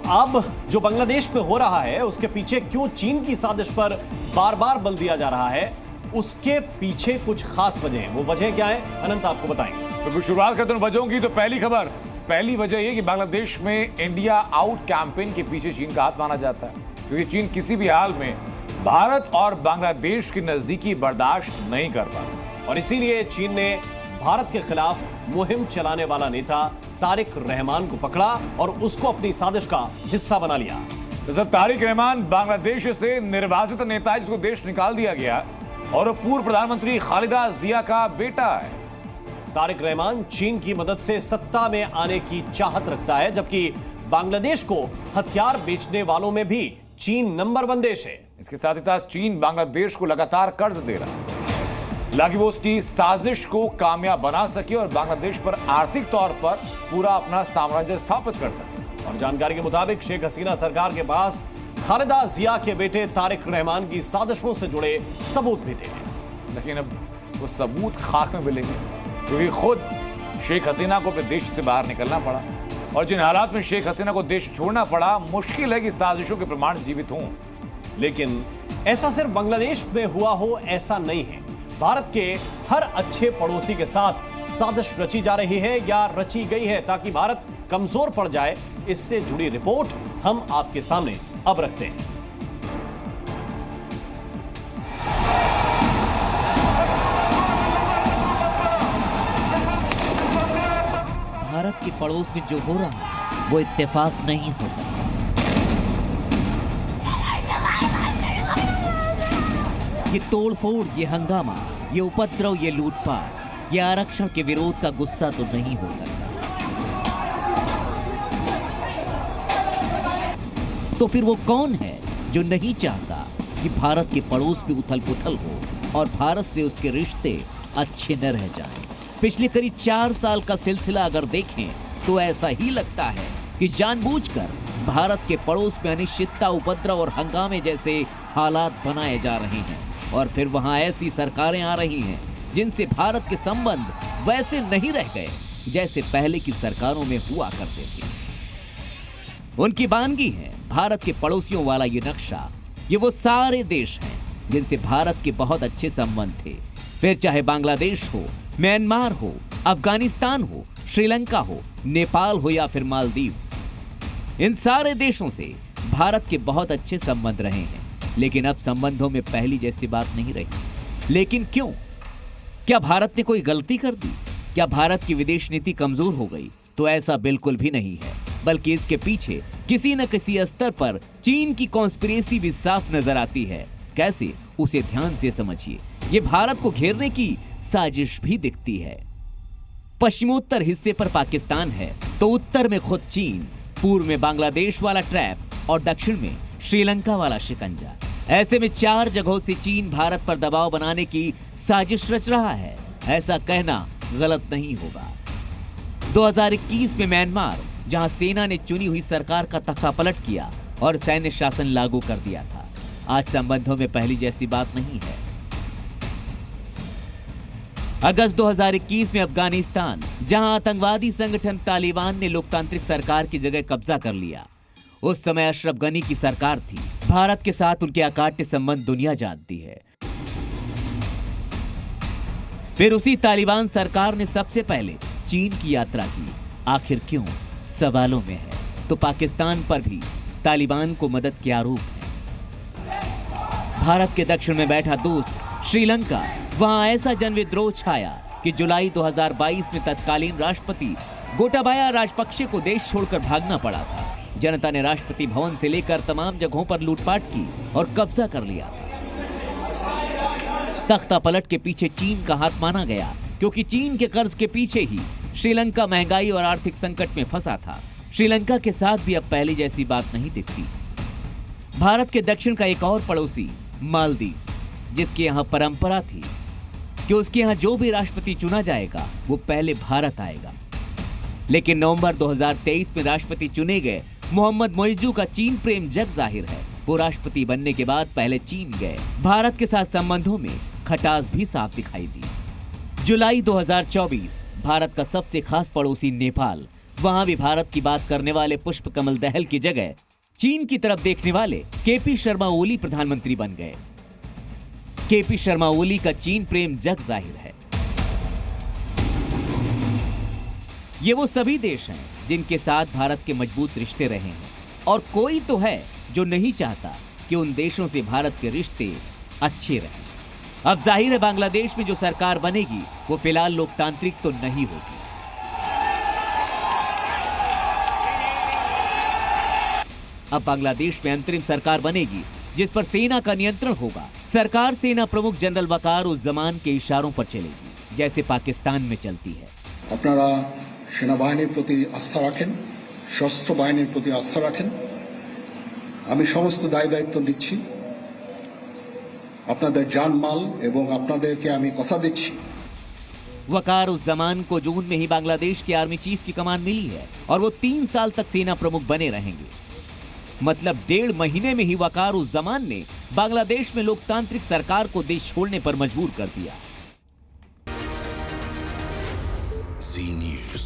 अब जो बांग्लादेश में हो रहा है उसके पीछे क्यों चीन की साजिश पर बार बार बल दिया जा रहा है, उसके पीछे कुछ खास वजह है। वो वजह क्या है, अनंत आपको बताएंगे। तो शुरुआत करते हैं वजहों की। तो पहली वजह यह कि बांग्लादेश में इंडिया आउट कैंपेन के पीछे चीन का हाथ माना जाता है, क्योंकि चीन किसी भी हाल में भारत और बांग्लादेश की नजदीकी बर्दाश्त नहीं करता और इसीलिए चीन ने भारत के खिलाफ मुहिम चलाने वाला नेता तारिक रहमान को पकड़ा और उसको अपनी साजिश का हिस्सा बना लिया। तो सर, तारिक रहमान बांग्लादेश से निर्वासित नेता है जिसको देश निकाल दिया गया और पूर्व प्रधानमंत्री खालिदा जिया का बेटा है। तारिक रहमान चीन की मदद से सत्ता में आने की चाहत रखता है, जबकि बांग्लादेश को हथियार बेचने वालों में भी चीन नंबर 1 देश है। इसके साथ ही साथ चीन बांग्लादेश को लगातार कर्ज दे रहा है ताकि वो उसकी साजिश को कामयाब बना सके और बांग्लादेश पर आर्थिक तौर पर पूरा अपना साम्राज्य स्थापित कर सके। और जानकारी के मुताबिक शेख हसीना सरकार के पास खालिदा जिया के बेटे तारिक रहमान की साजिशों से जुड़े सबूत भी थे, लेकिन अब वो सबूत खाक में मिलेंगे, क्योंकि खुद शेख हसीना को अपने देश से बाहर निकलना पड़ा और जिन हालात में शेख हसीना को देश छोड़ना पड़ा, मुश्किल है कि साजिशों के प्रमाण जीवित हों। लेकिन ऐसा सिर्फ बांग्लादेश में हुआ हो ऐसा नहीं है। भारत के हर अच्छे पड़ोसी के साथ साजिश रची जा रही है या रची गई है ताकि भारत कमजोर पड़ जाए। इससे जुड़ी रिपोर्ट हम आपके सामने अब रखते हैं। भारत के पड़ोस में जो हो रहा है वो इत्तेफाक नहीं हो सकता। ये तोड़फोड़, ये हंगामा, ये उपद्रव, ये लूटपाट, ये आरक्षण के विरोध का गुस्सा तो नहीं हो सकता। तो फिर वो कौन है जो नहीं चाहता कि भारत के पड़ोस में उथल पुथल हो और भारत से उसके रिश्ते अच्छे न रह जाएं? पिछले करीब 4 साल का सिलसिला अगर देखें तो ऐसा ही लगता है कि जानबूझकर भारत के पड़ोस में अनिश्चितता, उपद्रव और हंगामे जैसे हालात बनाए जा रहे हैं और फिर वहां ऐसी सरकारें आ रही हैं जिनसे भारत के संबंध वैसे नहीं रह गए जैसे पहले की सरकारों में हुआ करते थे। उनकी वानगी है भारत के पड़ोसियों वाला ये नक्शा। ये वो सारे देश हैं जिनसे भारत के बहुत अच्छे संबंध थे, फिर चाहे बांग्लादेश हो, म्यांमार हो, अफगानिस्तान हो, श्रीलंका हो, नेपाल हो या फिर मालदीव्स। इन सारे देशों से भारत के बहुत अच्छे संबंध रहे हैं, लेकिन अब संबंधों में पहली जैसी बात नहीं रही। लेकिन क्यों? क्या भारत ने कोई गलती कर दी? क्या भारत की विदेश नीति कमजोर हो गई? तो ऐसा बिल्कुल भी नहीं है, बल्कि इसके पीछे किसी न किसी स्तर पर चीन की कॉन्स्पिरेसी भी साफ नजर आती है। कैसे? उसे ध्यान से समझिए। ये भारत को घेरने की साजिश भी दिखती है। पश्चिमोत्तर हिस्से पर पाकिस्तान है तो उत्तर में खुद चीन, पूर्व में बांग्लादेश वाला ट्रैप और दक्षिण में श्रीलंका वाला शिकंजा। ऐसे में 4 जगहों से चीन भारत पर दबाव बनाने की साजिश रच रहा है। ऐसा कहना गलत नहीं होगा। 2021 में म्यांमार, जहां सेना ने चुनी हुई सरकार का तख्तापलट किया और सैन्य शासन लागू कर दिया था, आज संबंधों में पहली जैसी बात नहीं है। अगस्त 2021 में अफगानिस्तान, जहां आतंकवादी संगठन तालिबान ने लोकतांत्रिक सरकार की जगह कब्जा कर लिया। उस समय अशरफ गनी की सरकार थी। भारत के साथ उनके अकाट्य संबंध दुनिया जानती है। फिर उसी तालिबान सरकार ने सबसे पहले चीन की यात्रा की। आखिर क्यों? सवालों में है। तो पाकिस्तान पर भी तालिबान को मदद के आरोप है। भारत के दक्षिण में बैठा दोस्त श्रीलंका, वहां ऐसा जनविद्रोह छाया कि जुलाई 2022 में तत्कालीन राष्ट्रपति गोटाबाया राजपक्षे को देश छोड़कर भागना पड़ा था। जनता ने राष्ट्रपति भवन से लेकर तमाम जगहों पर लूटपाट की और कब्जा कर लिया था। तख्तापलट के पीछे चीन का हाथ माना गया, क्योंकि चीन के कर्ज के पीछे ही श्रीलंका महंगाई और आर्थिक संकट में फंसा था। श्रीलंका के साथ भी अब पहले जैसी बात नहीं दिखती। भारत के दक्षिण का एक और पड़ोसी मालदीव्स, जिसके यहाँ परंपरा थी कि उसके यहाँ जो भी राष्ट्रपति चुना जाएगा वो पहले भारत आएगा। लेकिन नवंबर 2023 में राष्ट्रपति चुने गए मोहम्मद मोइजू का चीन प्रेम जग जाहिर है। वो राष्ट्रपति बनने के बाद पहले चीन गए। भारत के साथ संबंधों में खटास भी साफ दिखाई दी। जुलाई 2024 भारत का सबसे खास पड़ोसी नेपाल, वहां भी भारत की बात करने वाले पुष्प कमल दहल की जगह चीन की तरफ देखने वाले केपी शर्मा ओली प्रधानमंत्री बन गए। केपी शर्मा ओली का चीन प्रेम जग जाहिर है। ये वो सभी देश हैं जिनके साथ भारत के मजबूत रिश्ते रहे हैं, और कोई तो है जो नहीं चाहता कि उन देशों से भारत के रिश्ते अच्छे रहें। अब जाहिर है बांग्लादेश में जो सरकार बनेगी वो फिलहाल लोकतांत्रिक तो नहीं होगी। अब बांग्लादेश में अंतरिम सरकार बनेगी जिस पर सेना का नियंत्रण होगा। सरकार सेना प्रमुख जनरल वकारुज्जमान के इशारों पर चलेगी, जैसे पाकिस्तान में चलती है। আপনারা সেনাবাহিনীর প্রতি আস্থা রাখেন, সশস্ত্র বাহিনীর প্রতি আস্থা রাখেন। আমি সমস্ত দায়িত্ব নিচ্ছি। আপনাদের জানমাল এবং আপনাদেরকে আমি কথা দিচ্ছি। वकारुज्जमान को जून में ही बांग्लादेश के आर्मी चीफ की कमान मिली है और वो 3 साल तक सेना प्रमुख बने रहेंगे। मतलब 1.5 महीने में ही वकारुज्जमान ने बांग्लादेश में लोकतांत्रिक सरकार को देश छोड़ने पर मजबूर कर दिया। Z News।